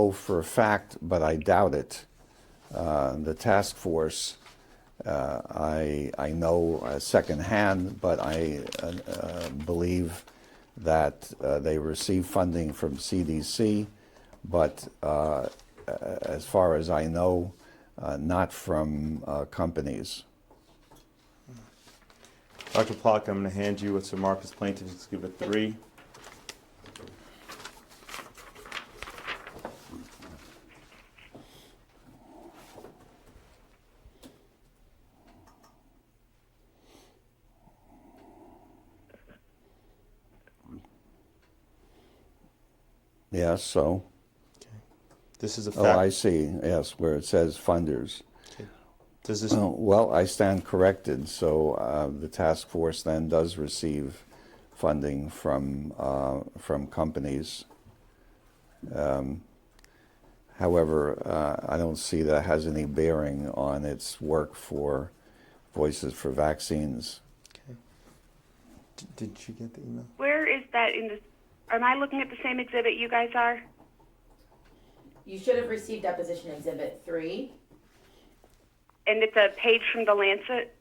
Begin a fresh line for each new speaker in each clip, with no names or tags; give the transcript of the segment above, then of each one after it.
know for a fact, but I doubt it. The task force, I know secondhand, but I believe that they receive funding from CDC, but as far as I know, not from companies.
Dr. Plotkin, I'm going to hand you what's marked as Plaintiff's Exhibit 3.
Yes, so?
Okay. This is a fact.
Oh, I see, yes, where it says funders.
Okay. Does this...
Well, I stand corrected, so the task force then does receive funding from companies. However, I don't see that has any bearing on its work for Voices for Vaccines.
Okay. Did you get the email?
Where is that in the... Am I looking at the same exhibit you guys are?
You should have received Deposition Exhibit 3.
And it's a page from the Lancet?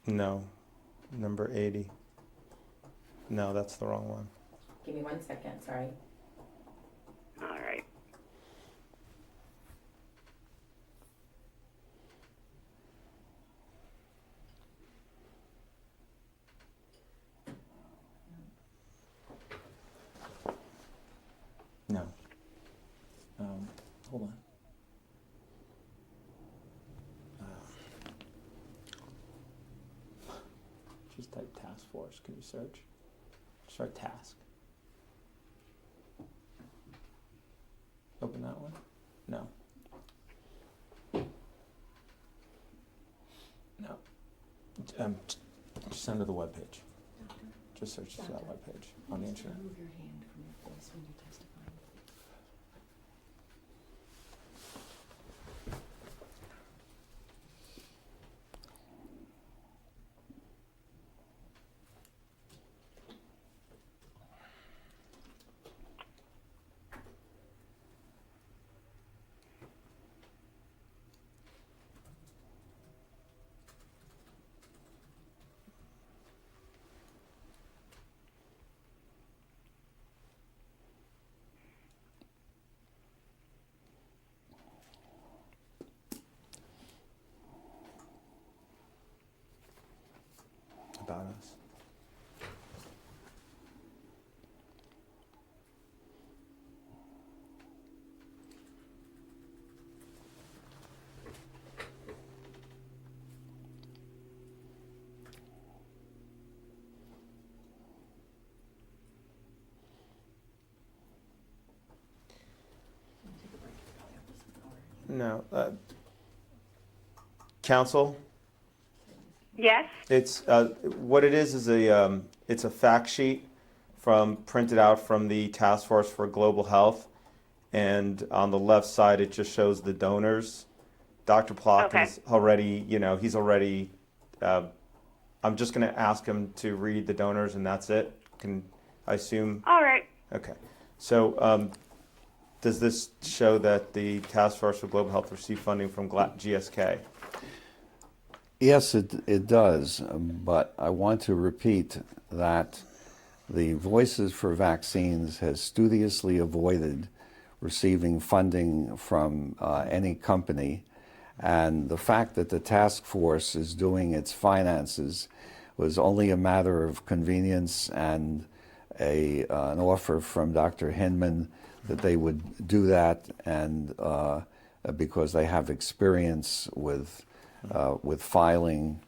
No. Number 80. No, that's the wrong one.
Give me 1 second, sorry.
All right.
No. Hold on. Just type task force. Can you search? Start task. Open that one? No. No. Just send to the webpage. Just search that webpage on the internet.
Move your hand from your face when you're testifying.
About us. No. Counsel?
Yes?
It's what it is a it's a fact sheet printed out from the Task Force for Global Health, and on the left side it just shows the donors. Dr. Plotkin's already, he's already. I'm just going to ask him to read the donors, and that's it. Can I assume?
All right.
Okay. So does this show that the Task Force for Global Health received funding from GSK?
Yes, it does, but I want to repeat that the Voices for Vaccines has studiously avoided receiving funding from any company, and the fact that the task force is doing its finances was only a matter of convenience and an offer from Dr. Hinman that they would do that, and because they have experience with filing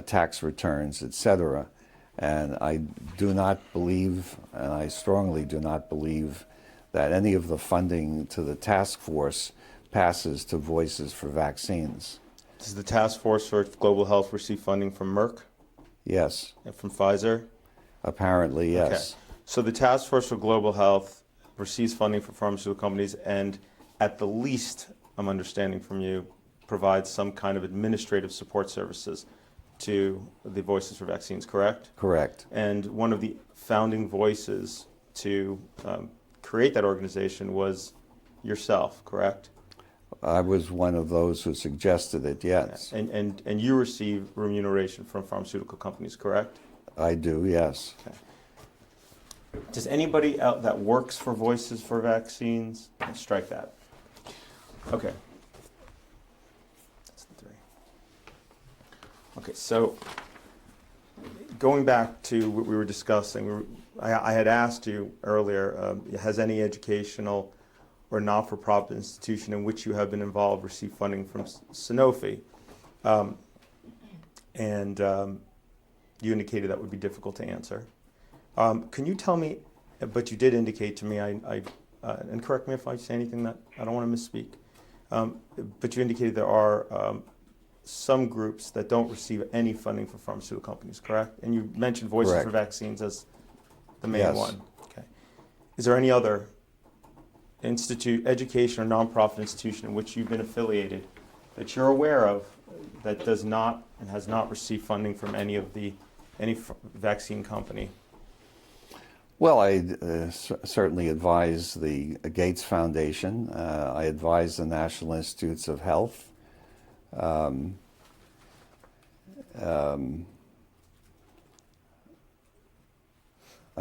tax returns, etc. And I do not believe, and I strongly do not believe, that any of the funding to the task force passes to Voices for Vaccines.
Does the Task Force for Global Health receive funding from Merck?
Yes.
And from Pfizer?
Apparently, yes.
Okay. So the Task Force for Global Health receives funding from pharmaceutical companies, and at the least, I'm understanding from you, provides some kind of administrative support services to the Voices for Vaccines, correct?
Correct.
And one of the founding voices to create that organization was yourself, correct?
I was one of those who suggested it, yes.
And you receive remuneration from pharmaceutical companies, correct?
I do, yes.
Okay. Does anybody out that works for Voices for Vaccines strike that? Okay. That's the three. Okay, so going back to what we were discussing, I had asked you earlier, has any educational or not-for-profit institution in which you have been involved received funding from Sanofi? And you indicated that would be difficult to answer. Can you tell me, but you did indicate to me, and correct me if I say anything that I don't want to misspeak, but you indicated there are some groups that don't receive any funding from pharmaceutical companies, correct? And you mentioned Voices
Correct.
for Vaccines as the main
Yes.
one. Okay. Is there any other education or nonprofit institution in which you've been affiliated that you're aware of that does not and has not received funding from any vaccine company?
Well, I certainly advise the Gates Foundation. I advise the National Institutes of Health. I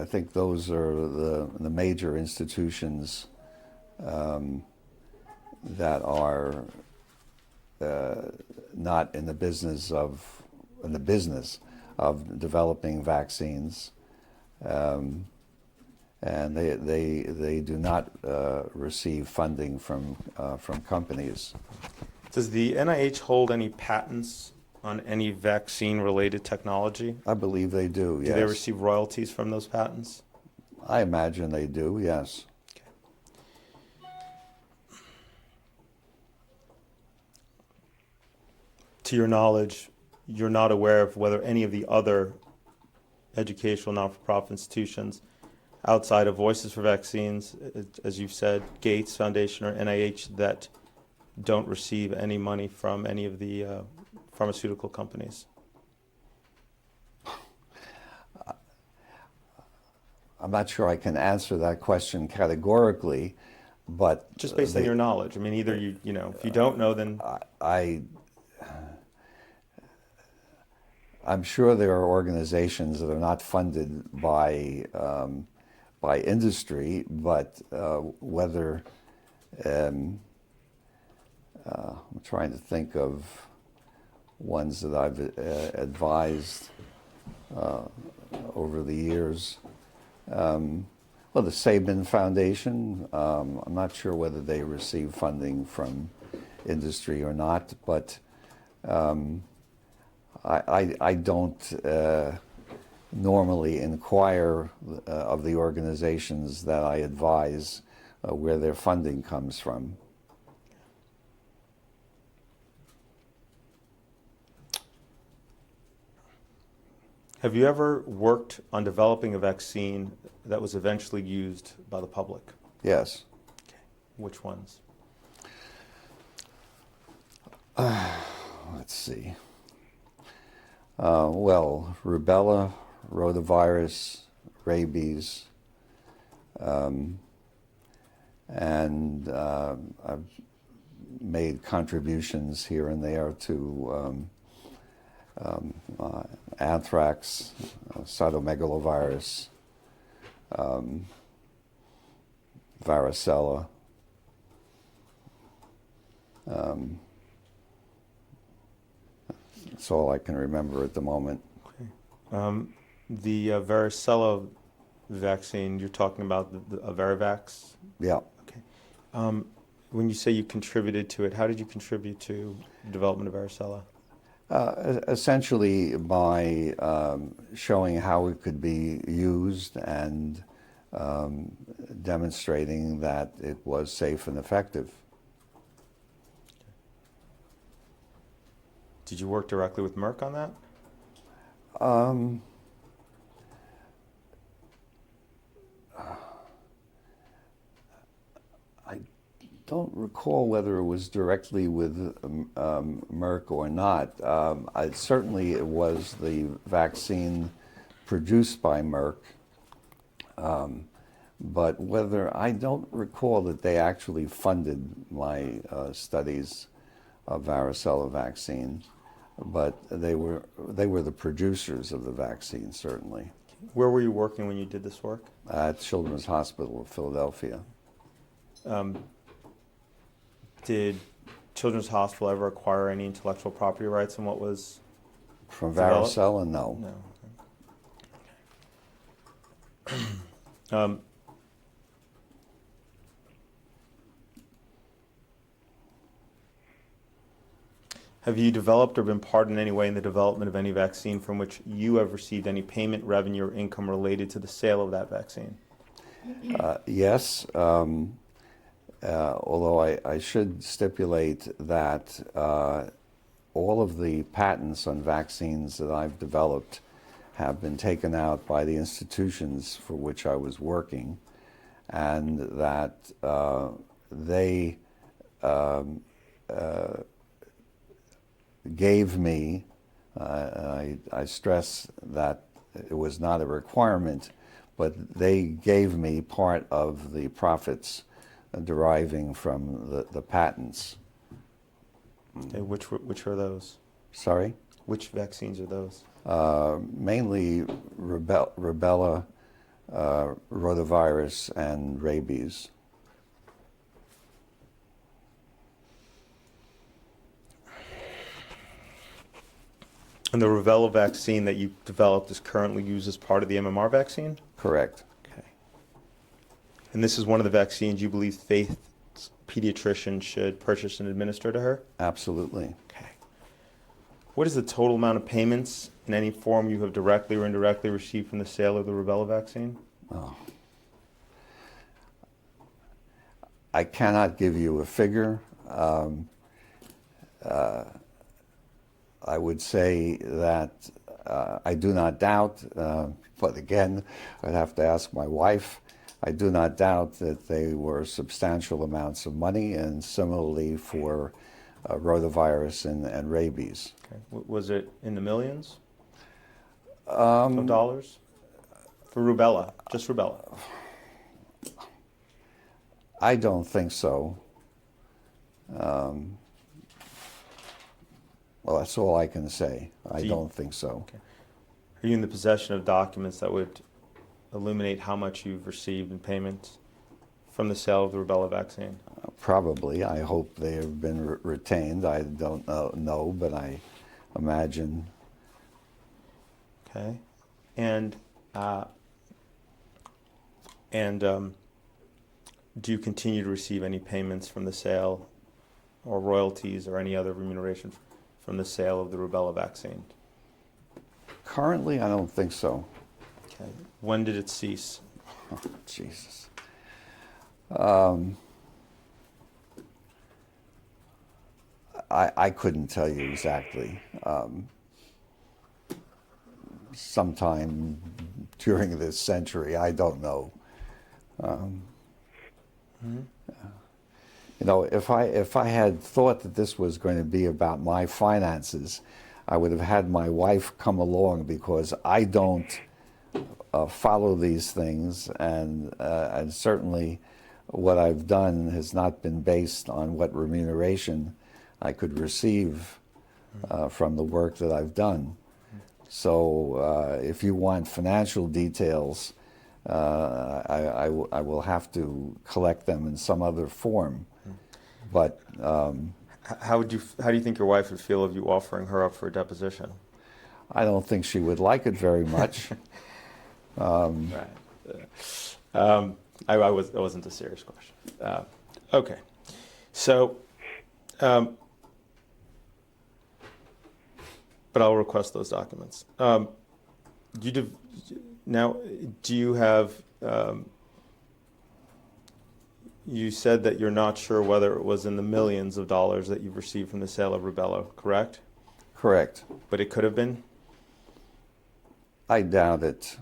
think those are the major institutions that are not in the business of developing vaccines. And they do not receive funding from companies.
Does the NIH hold any patents on any vaccine-related technology?
I believe they do, yes.
Do they receive royalties from those patents?
I imagine they do, yes.
Okay. To your knowledge, you're not aware of whether any of the other educational not-for-profit institutions outside of Voices for Vaccines, as you've said, Gates Foundation or NIH, that don't receive any money from any of the pharmaceutical companies?
I'm not sure I can answer that question categorically, but
Just based on your knowledge. I mean, either you know, if you don't know, then
I'm sure there are organizations that are not funded by industry, but whether I'm trying to think of ones that I've advised over the years. Well, the Sabin Foundation, I'm not sure whether they receive funding from industry or not, but I don't normally inquire of the organizations that I advise where their funding comes from.
have you ever worked on developing a vaccine that was eventually used by the public?
Yes.
Okay. Which ones?
Let's see. Well, rubella, rotavirus, rabies, and I've made contributions here and there to anthrax, cytomegalovirus, varicella. That's all I can remember at the moment.
Okay. The varicella vaccine, you're talking about the Varivax?
Yeah.
Okay. When you say you contributed to it, how did you contribute to the development of varicella?
Essentially by showing how it could be used and demonstrating that it was safe and effective.
Did you work directly with Merck on that?
I don't recall whether it was directly with Merck or not. Certainly it was the vaccine produced by Merck, but whether I don't recall that they actually funded my studies of varicella vaccine, but they were the producers of the vaccine, certainly.
Where were you working when you did this work?
At Children's Hospital of Philadelphia.
Did Children's Hospital ever acquire any intellectual property rights in what was
From
developed?
varicella, no.
No. Have you developed or been part in any way in the development of any vaccine from which you have received any payment, revenue, or income related to the sale of that vaccine?
Yes, although I should stipulate that all of the patents on vaccines that I've developed have been taken out by the institutions for which I was working, and that they gave me, I stress that it was not a requirement, but they gave me part of the profits deriving from the patents.
Okay, which are those?
Sorry?
Which vaccines are those?
Mainly rubella, rotavirus, and rabies.
And the rubella vaccine that you developed is currently used as part of the MMR vaccine?
Correct.
Okay. And this is one of the vaccines you believe Faith's pediatrician should purchase and administer to her?
Absolutely.
Okay. What is the total amount of payments in any form you have directly or indirectly received from the sale of the rubella vaccine?
Oh. I cannot give you a figure. I would say that I do not doubt, but again, I'd have to ask my wife. I do not doubt that they were substantial amounts of money, and similarly for rotavirus and rabies.
Okay. Was it in the millions of dollars? For rubella, just rubella?
I don't think so. Well, that's all I can say. I don't think so.
Okay. Are you in the possession of documents that would illuminate how much you've received in payments from the sale of the rubella vaccine?
Probably. I hope they have been retained. I don't know, but I imagine.
Okay. And do you continue to receive any payments from the sale or royalties or any other remuneration from the sale of the rubella vaccine?
Currently, I don't think so.
Okay. When did it cease?
Oh, Jesus. I couldn't tell you exactly. Sometime during this century, I don't know. You know, if I had thought that this was going to be about my finances, I would have had my wife come along, because I don't follow these things, and certainly what I've done has not been based on what remuneration I could receive from the work that I've done. So if you want financial details, I will have to collect them in some other form. But
how do you think your wife would feel of you offering her up for a deposition?
I don't think she would like it very much.
Right. That wasn't a serious question. Okay. So, but I'll request those documents. Now, do you have? You said that you're not sure whether it was in the millions of dollars that you've received from the sale of rubella, correct?
Correct.
But it could have been?
I doubt it,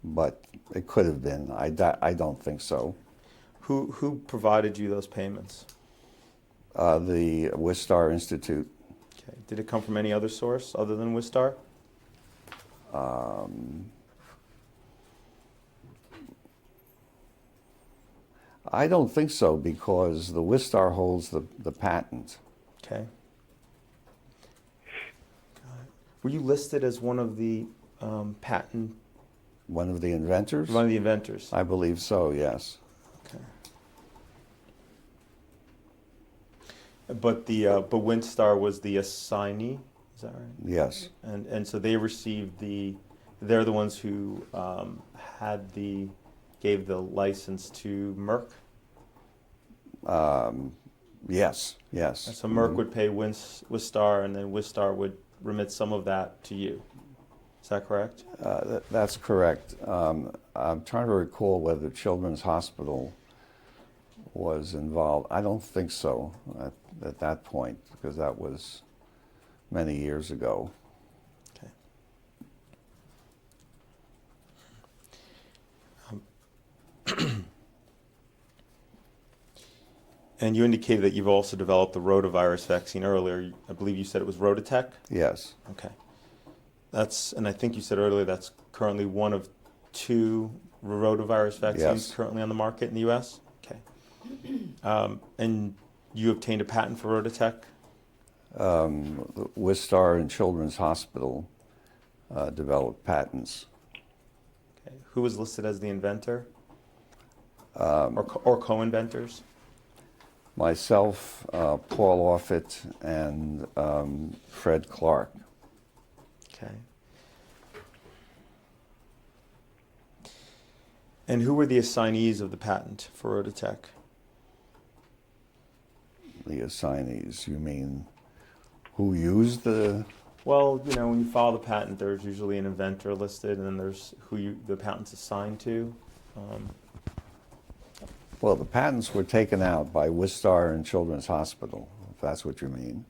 but it could have been. I don't think so.
Who provided you those payments?
The Wistar Institute.
Okay. Did it come from any other source other than Wistar?
I don't think so, because the Wistar holds the patent.
Okay. Were you listed as one of the patent,
One of the inventors?
one of the inventors?
I believe so, yes.
Okay. But Windstar was the assignee, is that right?
Yes.
And so they received they're the ones who gave the license to Merck?
Yes, yes.
So Merck would pay Wistar, and then Wistar would remit some of that to you. Is that correct?
That's correct. I'm trying to recall whether Children's Hospital was involved. I don't think so at that point, because that was many years ago.
Okay. And you indicated that you've also developed the rotavirus vaccine earlier. I believe you said it was Rototech?
Yes,
Okay. And I think you said earlier that's currently one of 2 rotavirus vaccines
Yes.
currently on the market in the U.S.? Okay. And you obtained a patent for Rototech?
Wistar and Children's Hospital developed patents.
Okay. Who was listed as the inventor? Or co-inventors?
Myself, Paul Offit, and Fred Clark.
Okay. And who were the assignees of the patent for Rototech?
The assignees, you mean who used the...
Well, when you file the patent, there's usually an inventor listed, and then there's who the patent's assigned to.
Well, the patents were taken out by Wistar and Children's Hospital, if that's what you mean.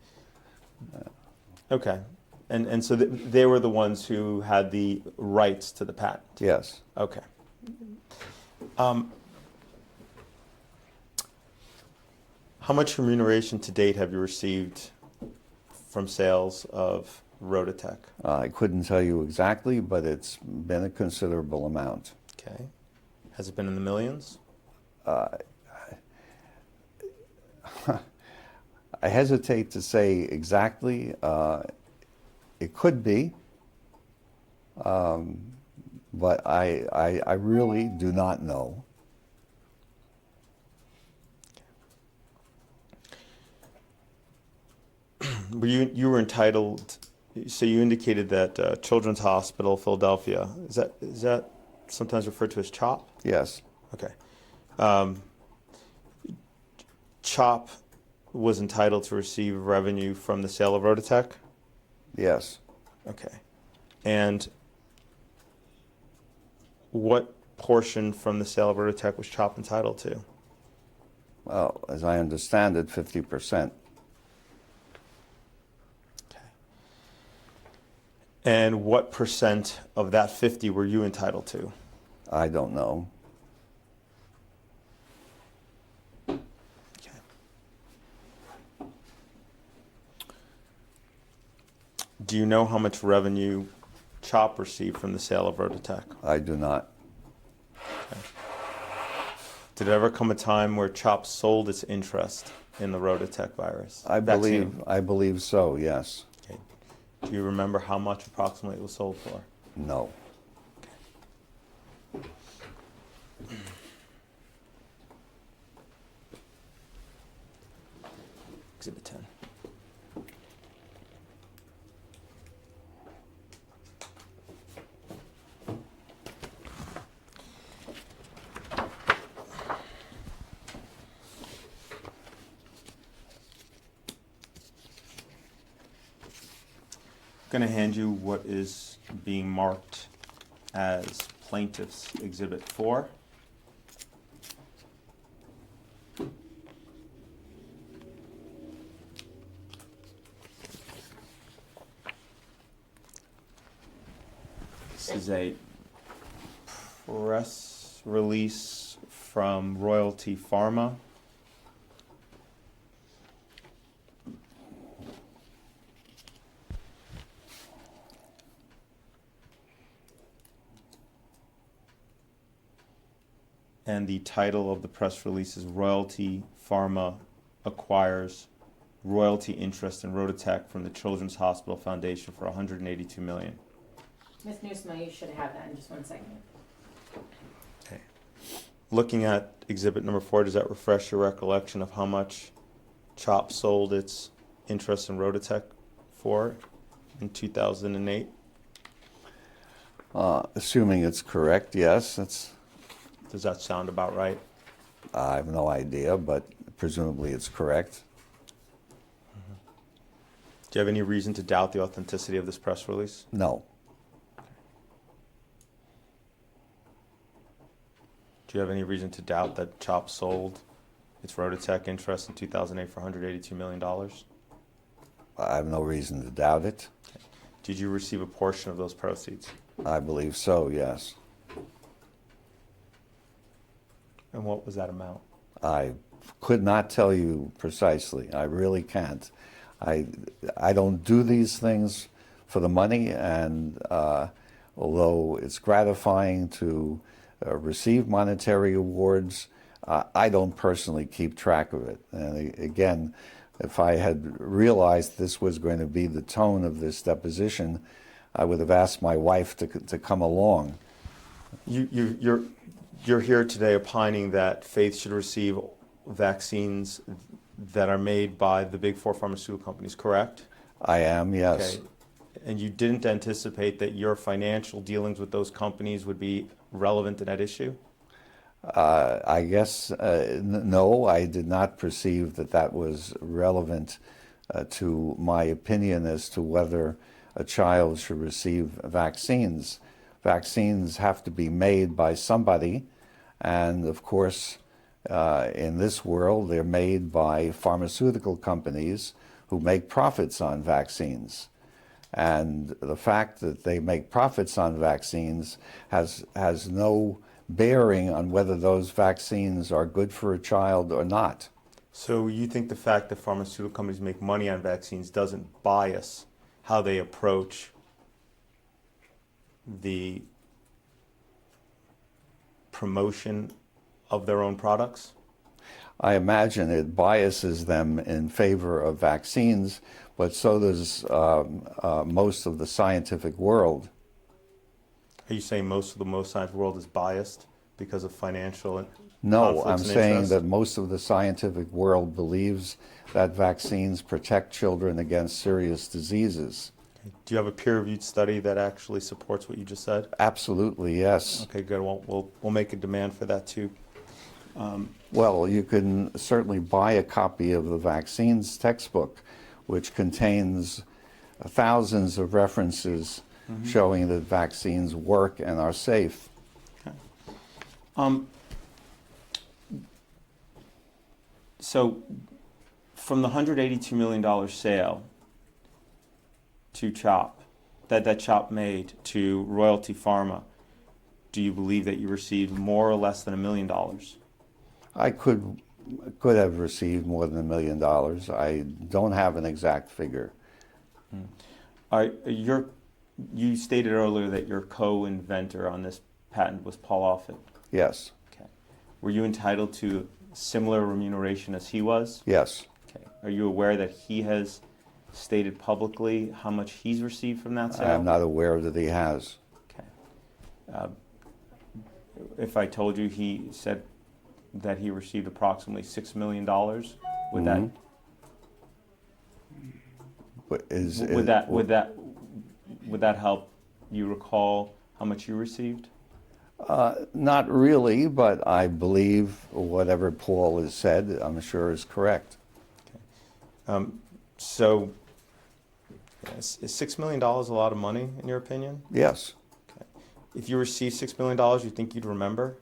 Okay. And so they were the ones who had the rights to the patent?
Yes.
Okay. How much remuneration to date have you received from sales of Rototech?
I couldn't tell you exactly, but it's been a considerable amount.
Okay. Has it been in the millions?
I hesitate to say exactly. It could be, but I really do not know.
You were entitled, so you indicated that Children's Hospital, Philadelphia, is that sometimes referred to as CHOP?
Yes.
Okay. CHOP was entitled to receive revenue from the sale of Rototech?
Yes.
Okay. And what portion from the sale of Rototech was CHOP entitled to?
Well, as I understand it, 50%.
Okay. And what percent of that 50 were you entitled to?
I don't know.
Do you know how much revenue CHOP received from the sale of Rototech?
I do not.
Okay. Did it ever come a time where CHOP sold its interest in the Rototech virus?
I
vaccine?
believe so, yes.
Okay. Do you remember how much approximately it was sold for?
No.
Exhibit 10. I'm going to hand you what is being marked as Plaintiff's Exhibit 4. This is a press release from Royalty Pharma. And the title of the press release is Royalty Pharma Acquires Royalty Interest in Rototech from the Children's Hospital Foundation for $182 million.
Ms. Newsma, you should have that in just 1 second.
Okay. Looking at exhibit number 4, does that refresh your recollection of how much CHOP sold its interest in Rototech for in 2008?
Assuming it's correct, yes.
Does that sound about right?
I have no idea, but presumably it's correct.
Do you have any reason to doubt the authenticity of this press release?
No.
Do you have any reason to doubt that CHOP sold its Rototech interest in 2008 for $182 million?
I have no reason to doubt it.
Did you receive a portion of those proceeds?
I believe so, yes.
And what was that amount?
I could not tell you precisely. I really can't. I don't do these things for the money, and although it's gratifying to receive monetary awards, I don't personally keep track of it. And again, if I had realized this was going to be the tone of this deposition, I would have asked my wife to come along.
You're here today opining that Faith should receive vaccines that are made by the big 4 pharmaceutical companies, correct?
I am, yes.
Okay. And you didn't anticipate that your financial dealings with those companies would be relevant to that issue?
I guess, no, I did not perceive that that was relevant to my opinion as to whether a child should receive vaccines. Vaccines have to be made by somebody, and of course, in this world, they're made by pharmaceutical companies who make profits on vaccines. And the fact that they make profits on vaccines has no bearing on whether those vaccines are good for a child or not.
So you think the fact that pharmaceutical companies make money on vaccines doesn't bias how they approach the promotion of their own products?
I imagine it biases them in favor of vaccines, but so does most of the scientific world.
Are you saying most of the scientific world is biased because of financial
No, I'm
conflicts and
saying
interests?
that most of the scientific world believes that vaccines protect children against serious diseases.
Do you have a peer-reviewed study that actually supports what you just said?
Absolutely, yes.
Okay, good. We'll make a demand for that too.
Well, you can certainly buy a copy of the vaccines textbook, which contains thousands of references showing that vaccines work and are safe.
Okay. So, from the $182 million sale to CHOP, that CHOP made to Royalty Pharma, do you believe that you received more or less than $1 million?
I could have received more than $1 million. I don't have an exact figure.
You stated earlier that your co-inventor on this patent was Paul Offit.
Yes.
Okay. Were you entitled to similar remuneration as he was?
Yes.
Okay. Are you aware that he has stated publicly how much he's received from that sale?
I am not aware that he has.
Okay. If I told you he said that he received approximately $6 million, would that would that help you recall how much you received?
Not really, but I believe whatever Paul has said, I'm sure is correct.
Okay. So, is $6 million a lot of money in your opinion?
Yes.
Okay. If you received $6 million, you think you'd remember?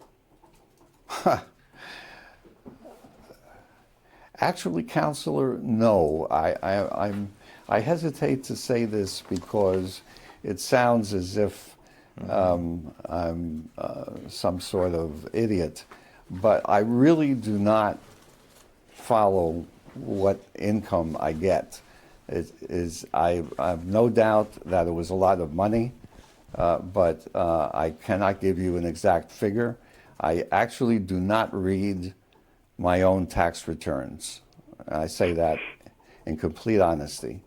Actually, Counselor, no. I hesitate to say this because it sounds as if I'm some sort of idiot, but I really do not follow what income I get. I have no doubt that it was a lot of money, but I cannot give you an exact figure. I actually do not read my own tax returns. I say that in complete honesty.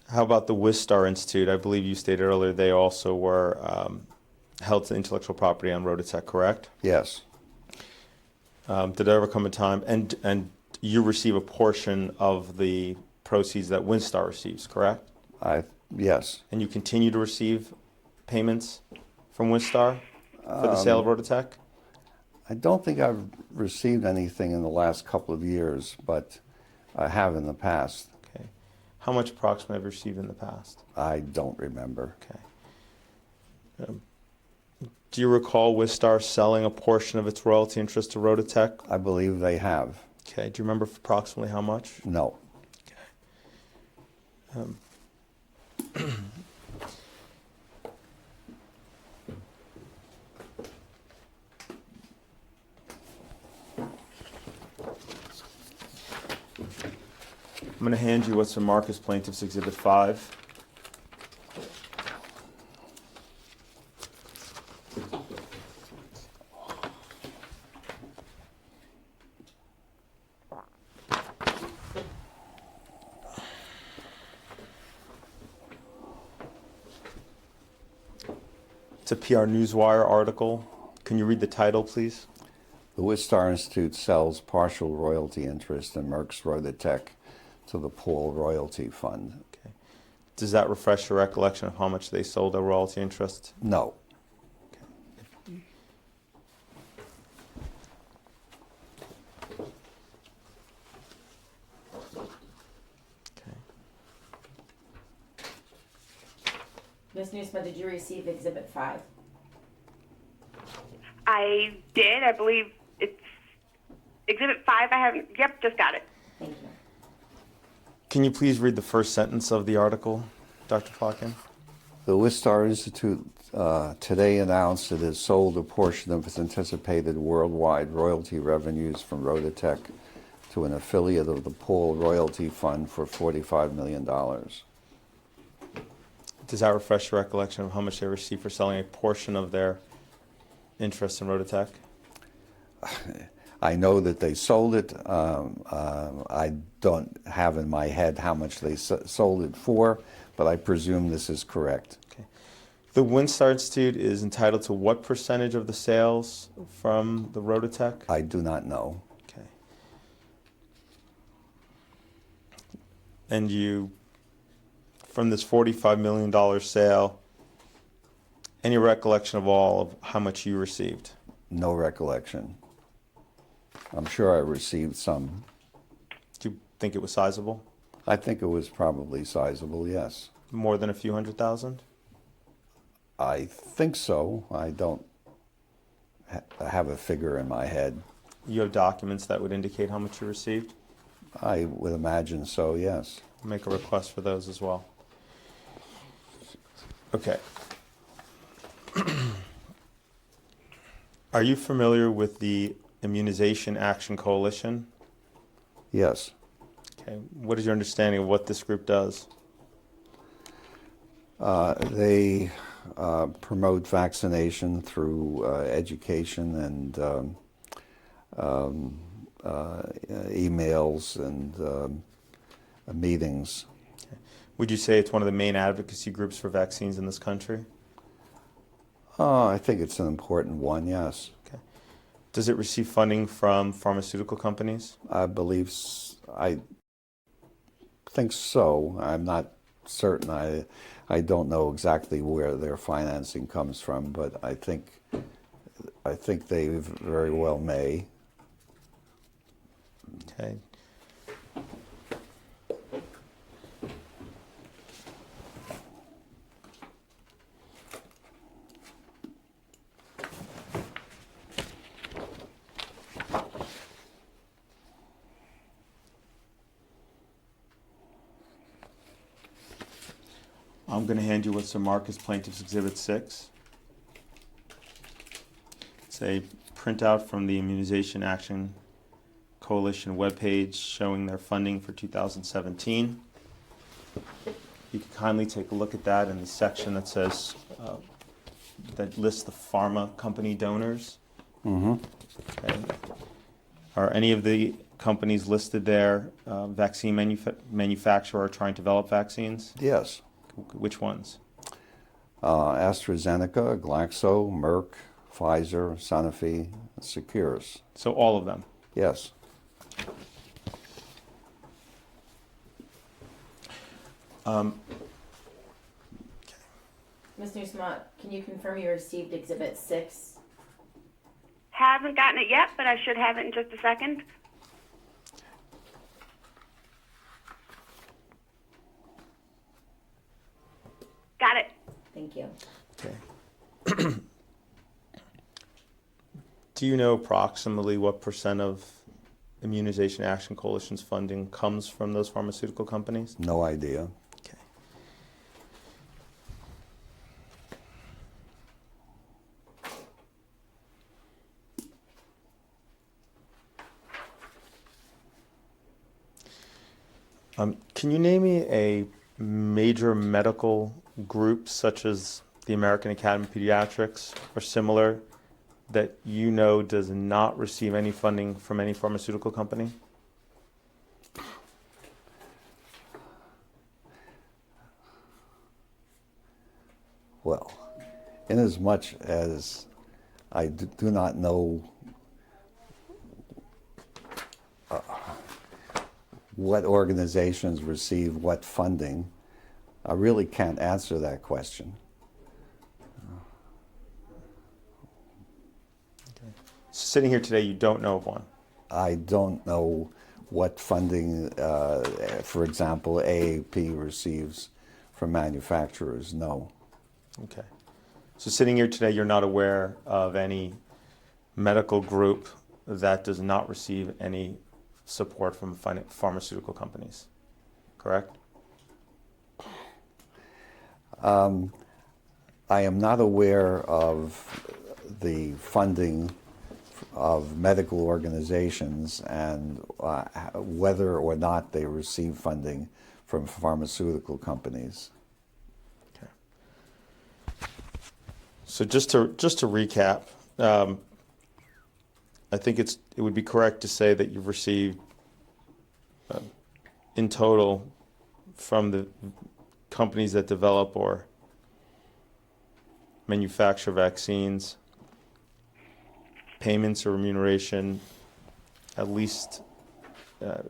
How about the Wistar Institute? I believe you stated earlier they also were held to intellectual property on Rototech, correct?
Yes.
Did there ever come a time, and you receive a portion of the proceeds that Winstar receives, correct?
Yes.
And you continue to receive payments from Winstar for the sale of Rototech?
I don't think I've received anything in the last couple of years, but I have in the past.
Okay. How much approximately have you received in the past?
I don't remember.
Okay. Do you recall Wistar selling a portion of its royalty interest to Rototech?
I believe they have.
Okay. Do you remember approximately how much?
No.
I'm going to hand you what's in Marcus Plaintiff's Exhibit 5. It's a PR Newswire article. Can you read the title, please?
The Wistar Institute sells partial royalty interest in Merck's Rototech to the Pool Royalty Fund.
Okay. Does that refresh your recollection of how much they sold their royalty interest?
No.
Okay.
Ms. Newsma, did you receive Exhibit 5?
I did. I believe it's Exhibit 5. I haven't. Yep, just got it.
Thank you.
Can you please read the first sentence of the article, Dr. Plotkin?
The Wistar Institute today announced it has sold a portion of its anticipated worldwide royalty revenues from Rototech to an affiliate of the Pool Royalty Fund for $45 million.
Does that refresh your recollection of how much they received for selling a portion of their interest in Rototech?
I know that they sold it. I don't have in my head how much they sold it for, but I presume this is correct.
Okay. The Winstar Institute is entitled to what percentage of the sales from the Rototech?
I do not know.
Okay. And you, from this $45 million sale, any recollection of all of how much you received?
No recollection. I'm sure I received some.
Do you think it was sizable?
I think it was probably sizable, yes.
More than a few $100,000?
I think so. I don't have a figure in my head.
You have documents that would indicate how much you received?
I would imagine so, yes.
Make a request for those as well. Okay. Are you familiar with the Immunization Action Coalition?
Yes.
Okay. What is your understanding of what this group does?
They promote vaccination through education and emails and meetings.
Okay. Would you say it's one of the main advocacy groups for vaccines in this country?
I think it's an important one, yes.
Okay. Does it receive funding from pharmaceutical companies?
I think so. I'm not certain. I don't know exactly where their financing comes from, but I think they very well may.
Okay. I'm going to hand you what's in Marcus Plaintiff's Exhibit 6. It's a printout from the Immunization Action Coalition webpage showing their funding for 2017. You can kindly take a look at that in the section that says, that lists the pharma company donors. Okay. Are any of the companies listed there vaccine manufacturer or trying to develop vaccines?
Yes.
Which ones?
AstraZeneca, Glaxo, Merck, Pfizer, Sanofi, Securus.
So all of them.
Yes.
Mr. Smott, can you confirm you received Exhibit 6?
Haven't gotten it yet, but I should have it in just a second. Got it.
Thank you.
Okay. Do you know approximately what % of Immunization Action Coalition's funding comes from those pharmaceutical companies?
No idea.
Okay. Can you name me a major medical group such as the American Academy of Pediatrics or similar that you know does not receive any funding from any pharmaceutical company?
Well, inasmuch as I do not know what organizations receive what funding, I really can't answer that question.
Sitting here today, you don't know of one.
I don't know what funding, for example, AAP receives from manufacturers, no.
Okay. So sitting here today, you're not aware of any medical group that does not receive any support from pharmaceutical companies, correct?
I am not aware of the funding of medical organizations and whether or not they receive funding from pharmaceutical companies.
Okay. So just to recap, I think it would be correct to say that you've received in total from the companies that develop or manufacture vaccines, payments or remuneration at least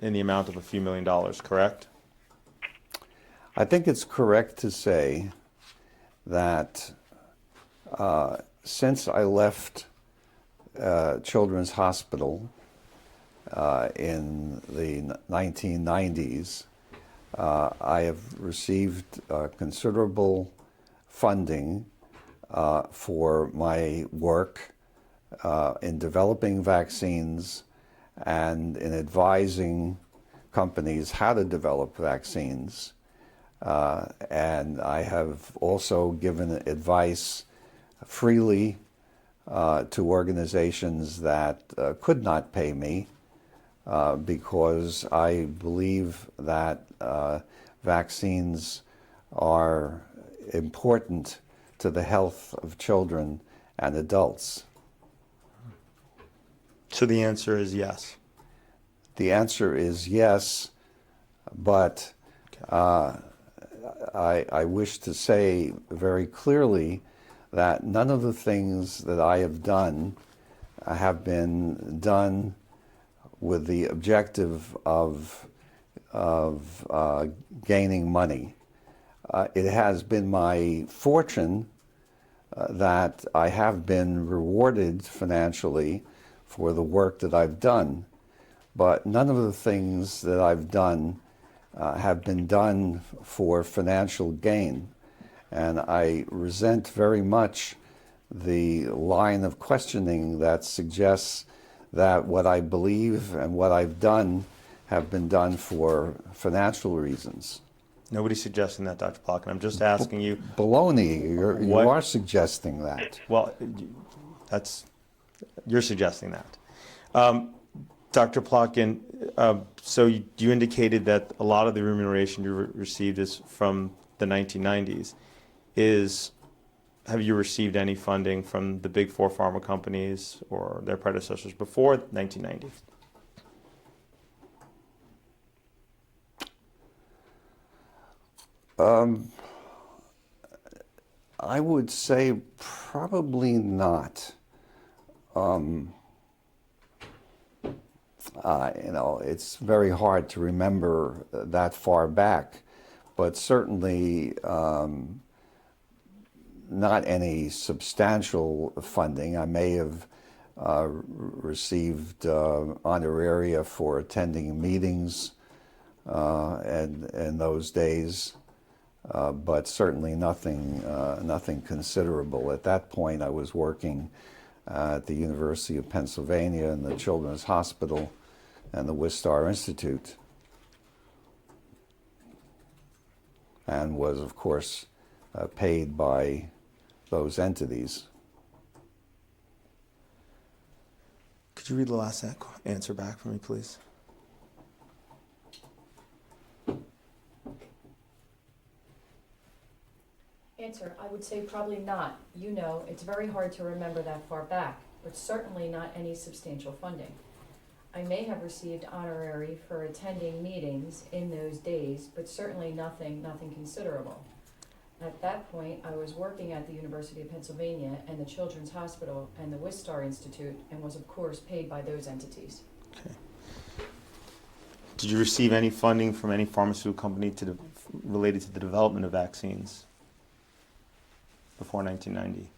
in the amount of a few $1 million, correct?
I think it's correct to say that since I left Children's Hospital in the 1990s, I have received considerable funding for my work in developing vaccines and in advising companies how to develop vaccines. And I have also given advice freely to organizations that could not pay me because I believe that vaccines are important to the health of children and adults.
So the answer is yes.
The answer is yes, but I wish to say very clearly that none of the things that I have done have been done with the objective of gaining money. It has been my fortune that I have been rewarded financially for the work that I've done, but none of the things that I've done have been done for financial gain. And I resent very much the line of questioning that suggests that what I believe and what I've done have been done for financial reasons.
Nobody's suggesting that, Dr. Plotkin. I'm just asking you.
Baloney, you are suggesting that.
Well, that's You're suggesting that. Dr. Plotkin, so you indicated that a lot of the remuneration you received is from the 1990s. Have you received any funding from the big four pharma companies or their predecessors before 1990?
I would say probably not. It's very hard to remember that far back, but certainly not any substantial funding. I may have received honoraria for attending meetings in those days, but certainly nothing considerable. At that point, I was working at the University of Pennsylvania in the Children's Hospital and the Wistar Institute, and was, of course, paid by those entities.
Could you read the last answer back for me, please?
Answer, I would say probably not. You know, it's very hard to remember that far back, but certainly not any substantial funding. I may have received honorary for attending meetings in those days, but certainly nothing considerable. At that point, I was working at the University of Pennsylvania and the Children's Hospital and the Wistar Institute, and was of course paid by those entities.
Okay. Did you receive any funding from any pharmaceutical company related to the development of vaccines before 1990?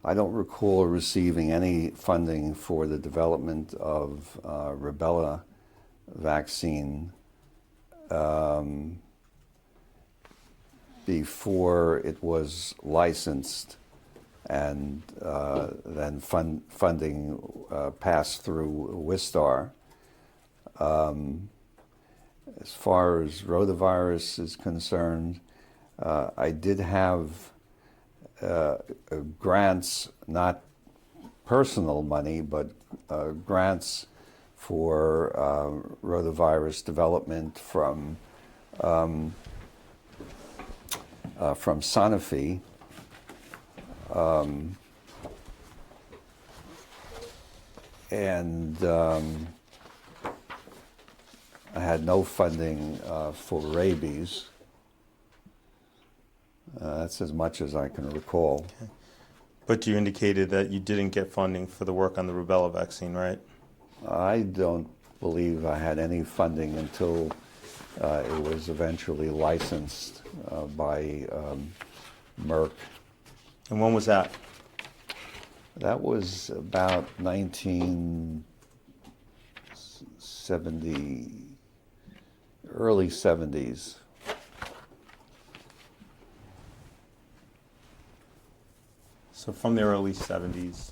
I don't recall receiving any funding for the development of rubella vaccine before it was licensed, and then funding passed through Wistar. As far as rotavirus is concerned, I did have grants, not personal money, but grants for rotavirus development from Sanofi. And I had no funding for rabies. That's as much as I can recall.
Okay. But you indicated that you didn't get funding for the work on the rubella vaccine, right?
I don't believe I had any funding until it was eventually licensed by Merck.
And when was that?
That was about 1970, early 70s.
So from the early 70s,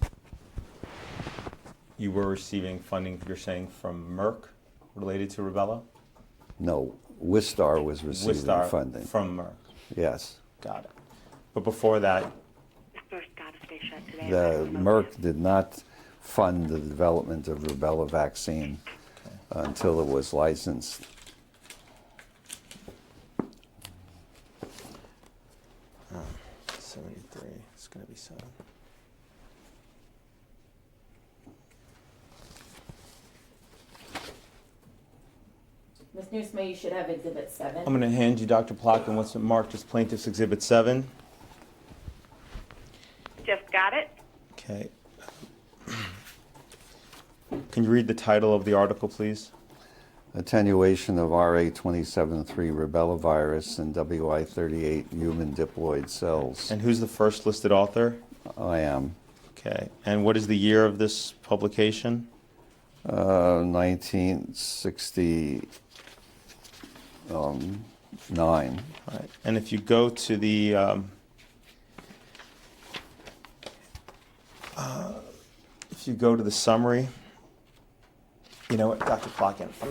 you were receiving funding, you're saying, from Merck related to rubella?
No, Wistar was receiving
Wistar
funding.
From Merck.
Yes.
Got it. But before that,
The store's gotta stay shut today.
The Merck did not fund the development of rubella vaccine until it was licensed.
oh, 73, it's going to be 7.
Ms. Newsma, you should have Exhibit 7.
I'm going to hand you, Dr. Plotkin, what's marked as Plaintiff's Exhibit 7.
Just got it.
Okay. Can you read the title of the article, please?
Attenuation of RA27.3 rubella virus and WI38 human diploid cells.
And who's the first listed author?
I am.
Okay. And what is the year of this publication?
1969.
All right. And if you go to the summary, you know what, Dr. Plotkin, let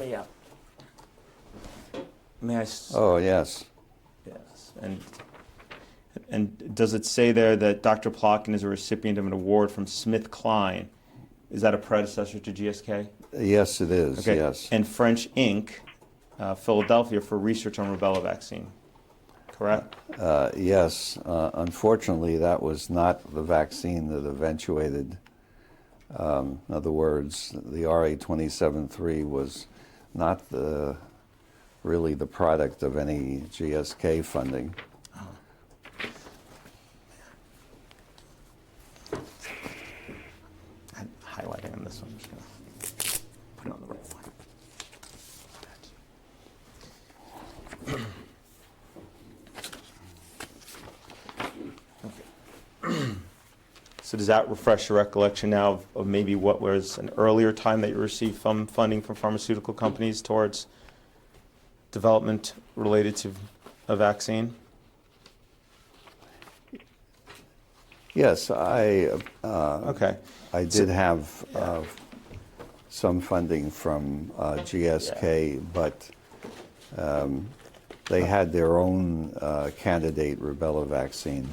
May I?
Oh, yes.
Yes. And does it say there that Dr. Plotkin is a recipient of an award from SmithKline? Is that a predecessor to GSK?
Yes, it is,
Okay.
yes.
And French Inc., Philadelphia, for research on rubella vaccine, correct?
Yes. Unfortunately, that was not the vaccine that eventuated. In other words, the RA273 was not really the product of any GSK funding.
I'm highlighting on this one. I'm just going to put it on the right one. So does that refresh your recollection now of maybe what was an earlier time that you received funding from pharmaceutical companies towards development related to a vaccine?
Yes,
Okay.
I did have some funding from GSK, but they had their own candidate rubella vaccine.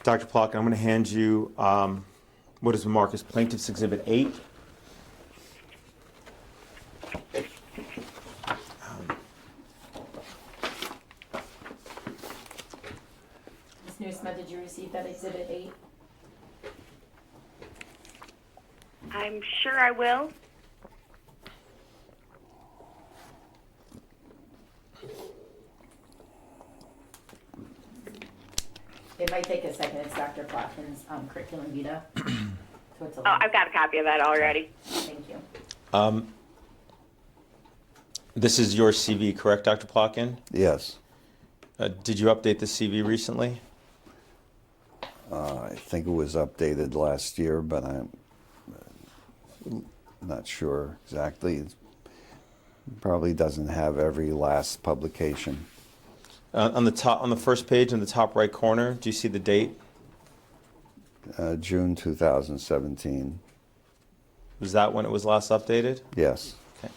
Dr. Plotkin, I'm going to hand you what is marked as Plaintiff's Exhibit 8.
Ms. Newsma, did you receive that Exhibit 8?
I'm sure I will.
It might take a second. It's Dr. Plotkin's curriculum vitae. So it's a
Oh, I've got a copy of that already.
Thank you.
This is your CV, correct, Dr. Plotkin?
Yes.
Did you update the CV recently?
I think it was updated last year, but I'm not sure exactly. It probably doesn't have every last publication.
On the first page in the top right corner, do you see the date?
June 2017.
Was that when it was last updated?
Yes.
Okay.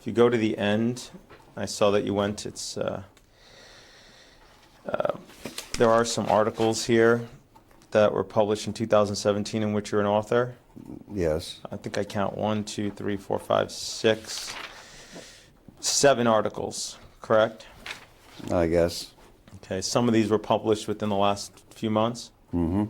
If you go to the end, I saw that you went. There are some articles here that were published in 2017 in which you're an author.
Yes.
I think I count 1, 2, 3, 4, 5, 6, 7 articles, correct?
I guess.
Okay, some of these were published within the last few months.
Mm-hmm.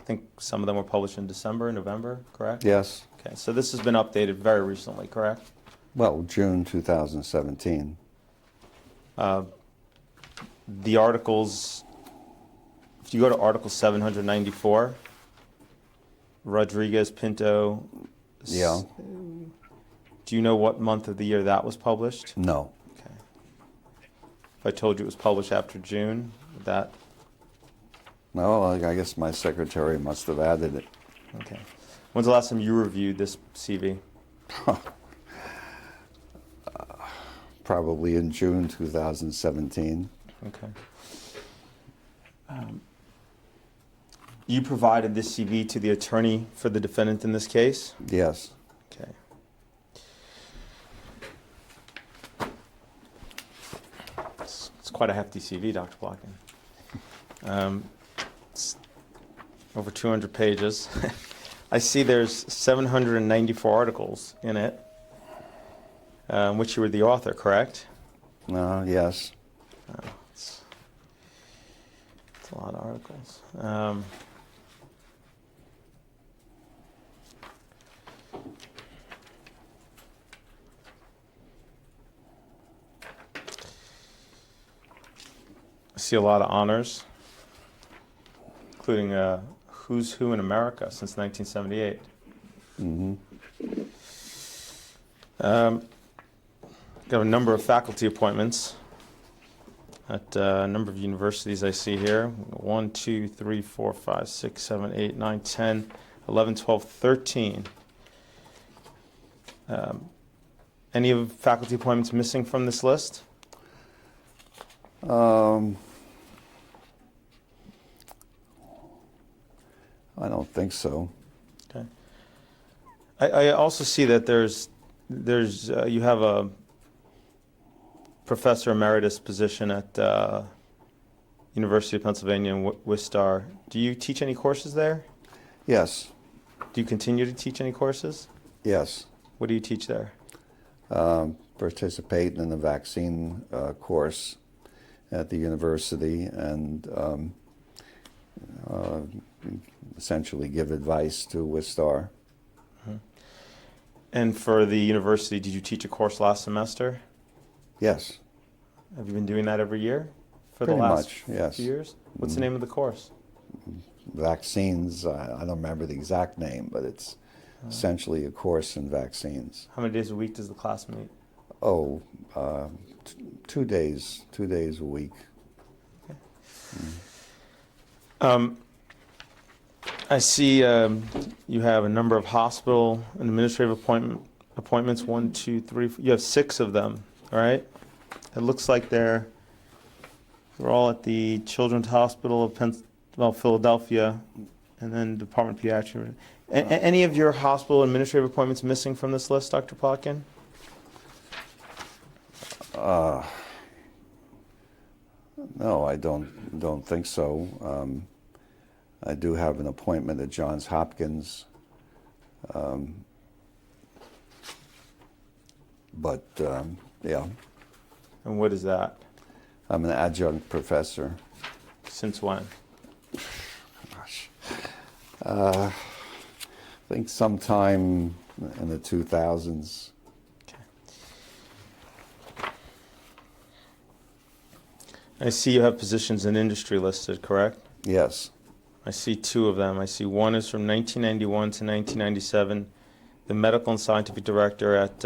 I think some of them were published in December, November, correct?
Yes.
Okay, so this has been updated very recently, correct?
Well, June 2017.
The articles, if you go to Article 794, Rodriguez, Pinto.
Yeah.
Do you know what month of the year that was published?
No.
Okay. If I told you it was published after June, would that?
No, I guess my secretary must have added it.
Okay. When's the last time you reviewed this CV?
Probably in June 2017.
Okay. You provided this CV to the attorney for the defendant in this case?
Yes.
Okay. It's quite a hefty CV, Dr. Plotkin. It's over 200 pages. I see there's 794 articles in it, which you were the author, correct?
Yes.
It's a lot of articles. I see a lot of honors, including Who's Who in America since 1978.
Mm-hmm.
Got a number of faculty appointments. at a number of universities I see here. 1, 2, 3, 4, 5, 6, 7, 8, 9, 10, 11, 12, 13. Any of faculty appointments missing from this list?
I don't think so.
Okay. I also see that there's you have a professor emeritus position at University of Pennsylvania in Wistar. Do you teach any courses there?
Yes,
Do you continue to teach any courses?
yes.
What do you teach there?
Participate in the vaccine course at the university and essentially give advice to Wistar.
And for the university, did you teach a course last semester?
Yes,
Have you been doing that every year for
pretty
the last
much, yes.
few years? What's the name of the course?
Vaccines, I don't remember the exact name, but it's essentially a course in vaccines.
How many days a week does the class meet?
Oh, 2 days a week.
I see you have a number of hospital and administrative appointments. 1, 2, 3. You have 6 of them, all right? It looks like they're all at the Children's Hospital of Philadelphia, and then Department of Pediatrics. Any of your hospital administrative appointments missing from this list, Dr. Plotkin?
No, I don't think so. I do have an appointment at Johns Hopkins, but yeah,
And what is that?
I'm an adjunct professor.
Since when?
Gosh, I think sometime in the 2000s.
I see you have positions in industry listed, correct?
Yes,
I see 2 of them. I see one is from 1991 to 1997, the medical and scientific director at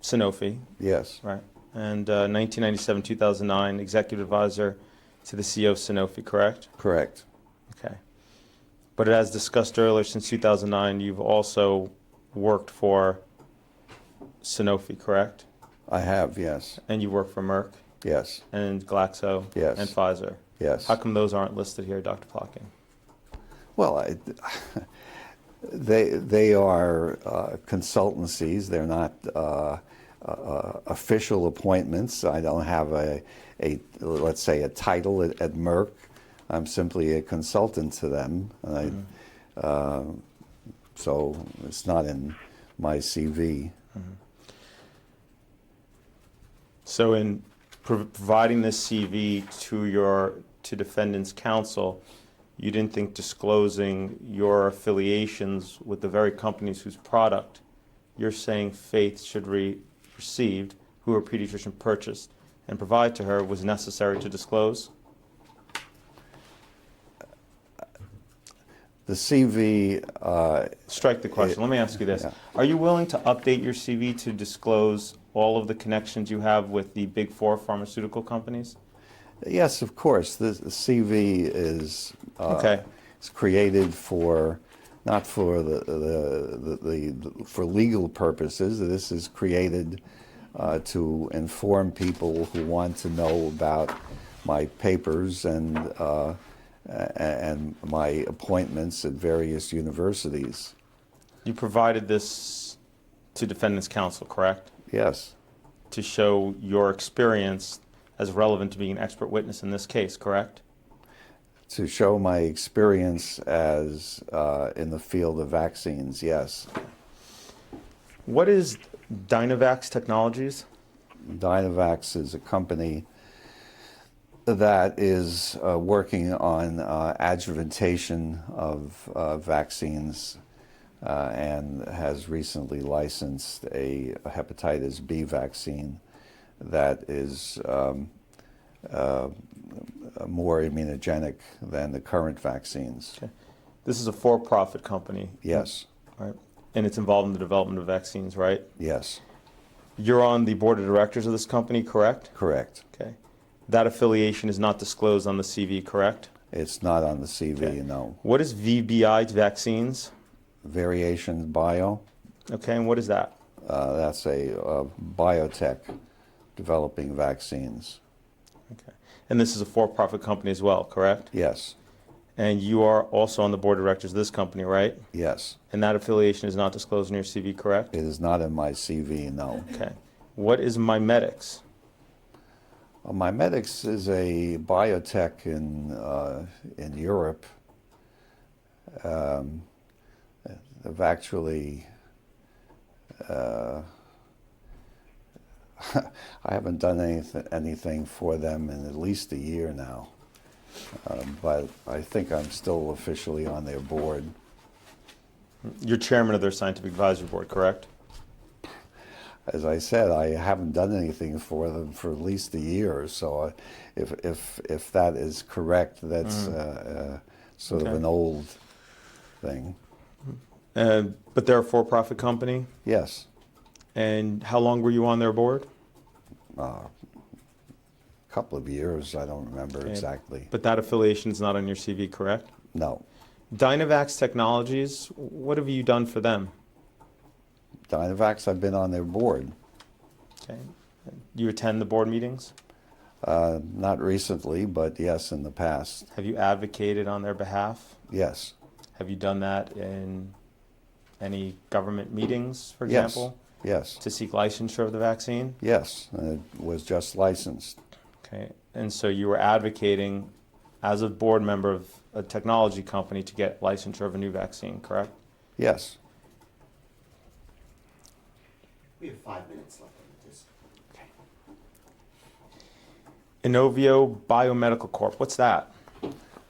Sanofi,
yes,
right? And 1997-2009, executive advisor to the CEO of Sanofi, correct?
correct.
Okay. But as discussed earlier, since 2009, you've also worked for Sanofi, correct?
I have, yes,
And you work for Merck
yes,
and Glaxo
Yes.
and Pfizer.
yes.
How come those aren't listed here, Dr. Plotkin?
Well, they are consultancies. They're not official appointments. I don't have a let's say a title at Merck. I'm simply a consultant to them, and so it's not in my CV.
So in providing this CV to defendant's counsel, you didn't think disclosing your affiliations with the very companies whose product you're saying Faith should received, who her pediatrician purchased and provide to her, was necessary to disclose?
The CV.
Strike the question. Let me ask you this.
Yeah.
Are you willing to update your CV to disclose all of the connections you have with the big 4 pharmaceutical companies?
Yes, of course. The CV is
Okay.
It's created not for for legal purposes. This is created to inform people who want to know about my papers and my appointments at various universities.
You provided this to defendant's counsel, correct?
Yes,
To show your experience as relevant to being an expert witness in this case, correct?
to show my experience as in the field of vaccines. Yes,
What is Dynavax Technologies?
Dynavax is a company that is working on adjuvantation of vaccines and has recently licensed a hepatitis B vaccine that is more immunogenic than the current vaccines.
Okay. This is a for-profit company,
Yes,
right? And it's involved in the development of vaccines, right?
yes,
You're on the board of directors of this company, correct?
correct.
Okay. That affiliation is not disclosed on the CV, correct?
It's not on the CV,
Okay.
no.
What is VBI vaccines?
Variations Bio,
Okay, and what is that?
that's a biotech developing vaccines.
Okay. And this is a for-profit company as well, correct?
Yes,
And you are also on the board of directors of this company, right?
yes.
And that affiliation is not disclosed in your CV, correct?
It is not in my CV, no.
Okay. What is MyMedics?
MyMedics is a biotech in Europe. They've actually, I haven't done anything for them in at least a year now, but I think I'm still officially on their board.
You're chairman of their scientific advisory board, correct?
As I said, I haven't done anything for them for at least a year, so if that is correct, that's sort of
Okay.
an old thing.
But they're a for-profit company.
Yes,
And how long were you on their board?
a couple of years, I don't remember
Okay.
exactly.
But that affiliation is not on your CV, correct?
No.
Dynavax Technologies, what have you done for them?
Dynavax, I've been on their board.
Okay. You attend the board meetings?
Not recently, but yes, in the past.
Have you advocated on their behalf?
Yes,
Have you done that in any government meetings, for
Yes.
example,
yes,
to seek licensure of the vaccine?
yes. And it was just licensed.
Okay. And so you were advocating as a board member of a technology company to get licensure of a new vaccine, correct?
Yes.
We have 5 minutes left on this.
Inovio Biomedical Corp. What's that?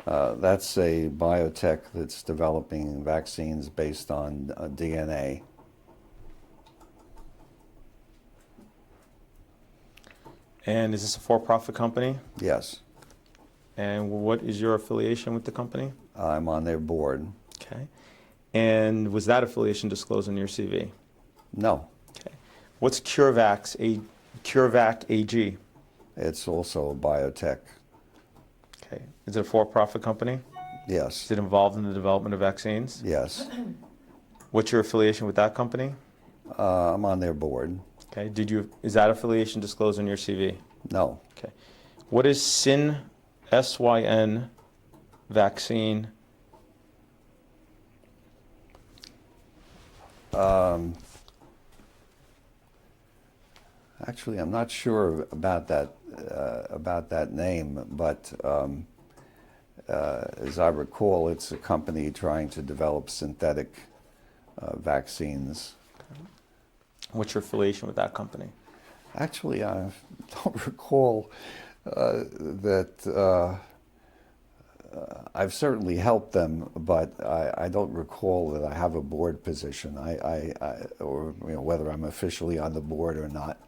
That's a biotech that's developing vaccines based on DNA.
And is this a for-profit company?
Yes,
And what is your affiliation with the company?
I'm on their board.
Okay. And was that affiliation disclosed in your CV?
No,
Okay. What's CureVac AG?
it's also a biotech.
Okay. Is it a for-profit company?
Yes,
Is it involved in the development of vaccines?
yes.
What's your affiliation with that company?
I'm on their board.
Okay. Is that affiliation disclosed in your CV?
No,
Okay. What is SYN, SYN vaccine?
actually, I'm not sure about that name, but as I recall, it's a company trying to develop synthetic vaccines.
What's your affiliation with that company?
Actually, I don't recall that I've certainly helped them, but I don't recall that I have a board position. Or whether I'm officially on the board or not.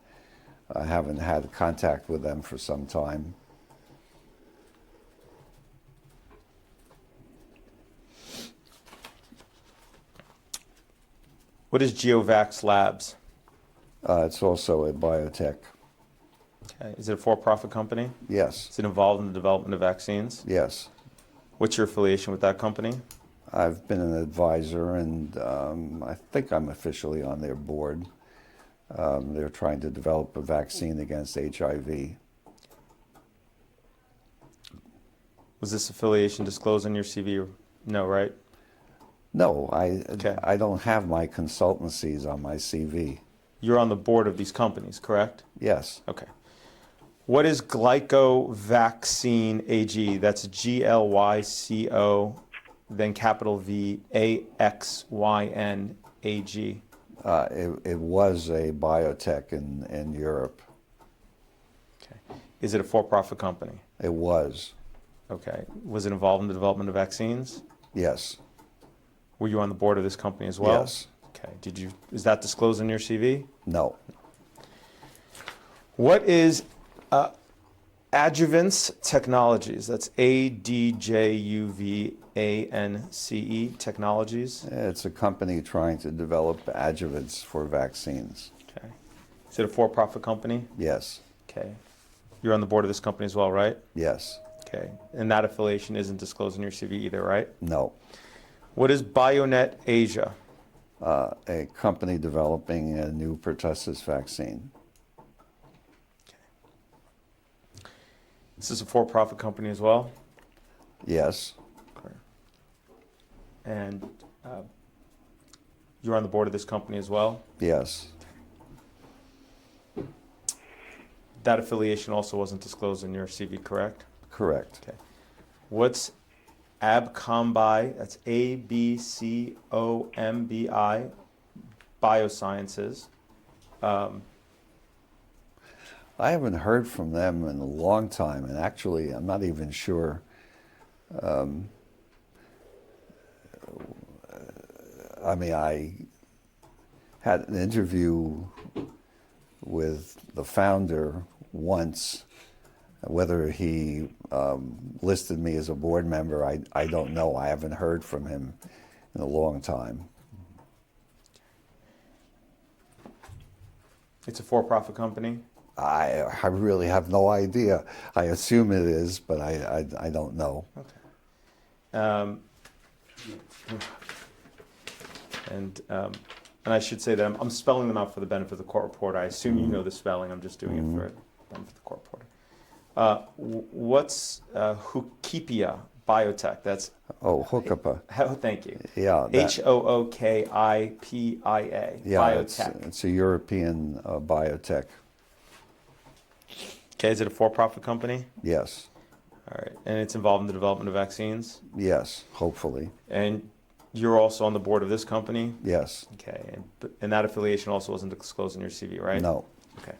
I haven't had contact with them for some time.
What is GeoVax Labs?
It's also a biotech.
Okay. Is it a for-profit company?
Yes,
Is it involved in the development of vaccines?
yes.
What's your affiliation with that company?
I've been an advisor, and I think I'm officially on their board. They're trying to develop a vaccine against HIV.
Was this affiliation disclosed in your CV? No, right?
No,
Okay.
I don't have my consultancies on my CV.
You're on the board of these companies, correct?
Yes,
Okay. What is Glycovaccine AG? That's GLYCO, then capital VAXYN AG.
it was a biotech in Europe.
Okay. Is it a for-profit company?
It was,
Okay. Was it involved in the development of vaccines?
yes,
Were you on the board of this company as well?
yes,
Okay. Is that disclosed in your CV?
no.
What is Adjuvance Technologies? That's ADJUVANCE Technologies.
It's a company trying to develop adjuvants for vaccines.
Okay. Is it a for-profit company?
Yes,
Okay. You're on the board of this company as well, right?
Yes.
Okay. And that affiliation isn't disclosed in your CV either, right?
No.
What is Bionet Asia?
A company developing a new pertussis vaccine.
This is a for-profit company as well?
Yes.
Okay. And you're on the board of this company as well?
Yes.
That affiliation also wasn't disclosed in your CV, correct?
Correct.
Okay. What's Abcombi? That's ABCOMBI Biosciences.
I haven't heard from them in a long time, and actually, I'm not even sure. I mean, I had an interview with the founder once. Whether he listed me as a board member, I don't know. I haven't heard from him in a long time.
It's a for-profit company?
I really have no idea. I assume it is, but I don't know.
Okay. And I should say that I'm spelling them out for the benefit of the court reporter. I assume you know the spelling. I'm just doing it for the benefit of the court reporter. What's Hookipia Biotech? That's
Hookipia.
Thank you.
Yeah.
Hookipia.
Yeah,
Biotech.
it's a European biotech.
Okay, is it a for-profit company?
Yes.
All right, and it's involved in the development of vaccines?
Yes, hopefully.
And you're also on the board of this company?
Yes.
Okay, and that affiliation also wasn't disclosed in your CV, right?
No.
Okay.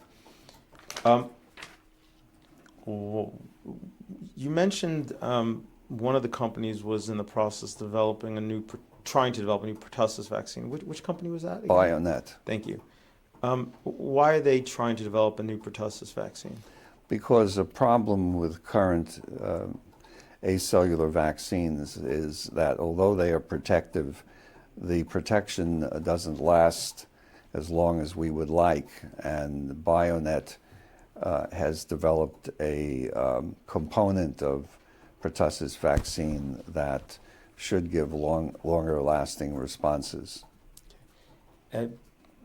You mentioned one of the companies was in the process of developing trying to develop a new pertussis vaccine. Which company was that again?
Bionet.
Thank you. Why are they trying to develop a new pertussis vaccine?
Because the problem with current acellular vaccines is that although they are protective, the protection doesn't last as long as we would like. And Bionet has developed a component of pertussis vaccine that should give longer lasting responses.
And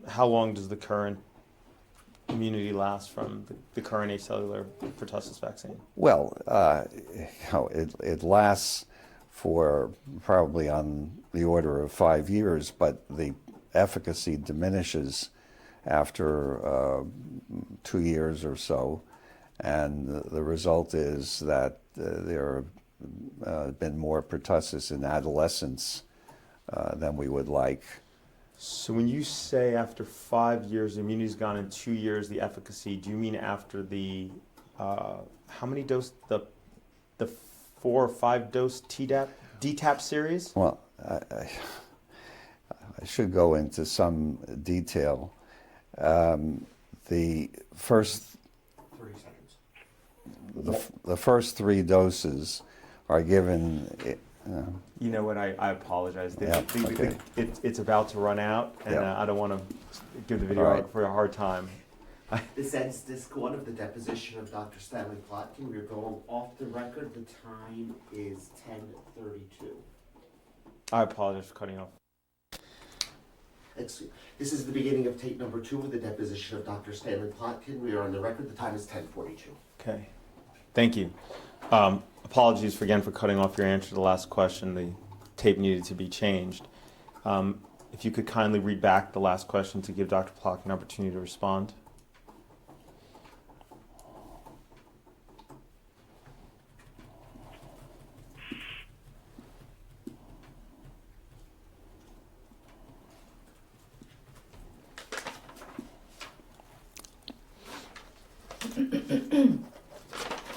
how long does the current immunity last from the current acellular pertussis vaccine?
Well, it lasts for probably on the order of 5 years, but the efficacy diminishes after 2 years or so, and the result is that there have been more pertussis in adolescents than we would like.
So when you say after 5 years, the immunity's gone, in 2 years, the efficacy, do you mean after the, how many dose, the 4 or 5 dose DTaP series?
Well, I should go into some detail. The first
30 seconds.
the first 3 doses are given.
You know what? I apologize.
Okay.
It's about to run out, and
Yeah.
I don't want to give the
All right.
videographer a hard time.
This ends disc 1 of the deposition of Dr. Stanley Plotkin. We're going off the record. The time is 10:32.
I apologize for cutting off.
This is the beginning of tape number 2 of the deposition of Dr. Stanley Plotkin. We are on the record. The time is 10:42.
Okay. Thank you. Apologies again for cutting off your answer to the last question. The tape needed to be changed. If you could kindly read back the last question to give Dr. Plotkin an opportunity to respond.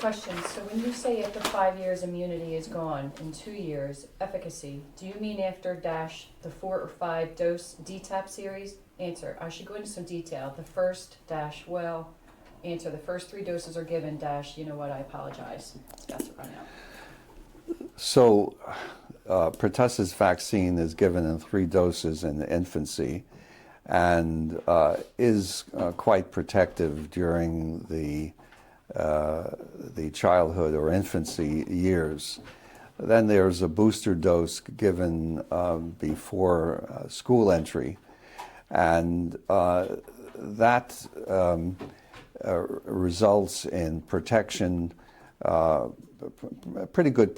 Question, so when you say after 5 years immunity is gone, in 2 years efficacy, do you mean after dash the 4 or 5 dose DTaP series? Answer, I should go into some detail. The first dash, well, answer, the first 3 doses are given dash, you know what, I apologize. That's a run out.
So, pertussis vaccine is given in 3 doses in infancy, and is quite protective during the the childhood or infancy years. Then there's a booster dose given before school entry, and that results in protection, pretty good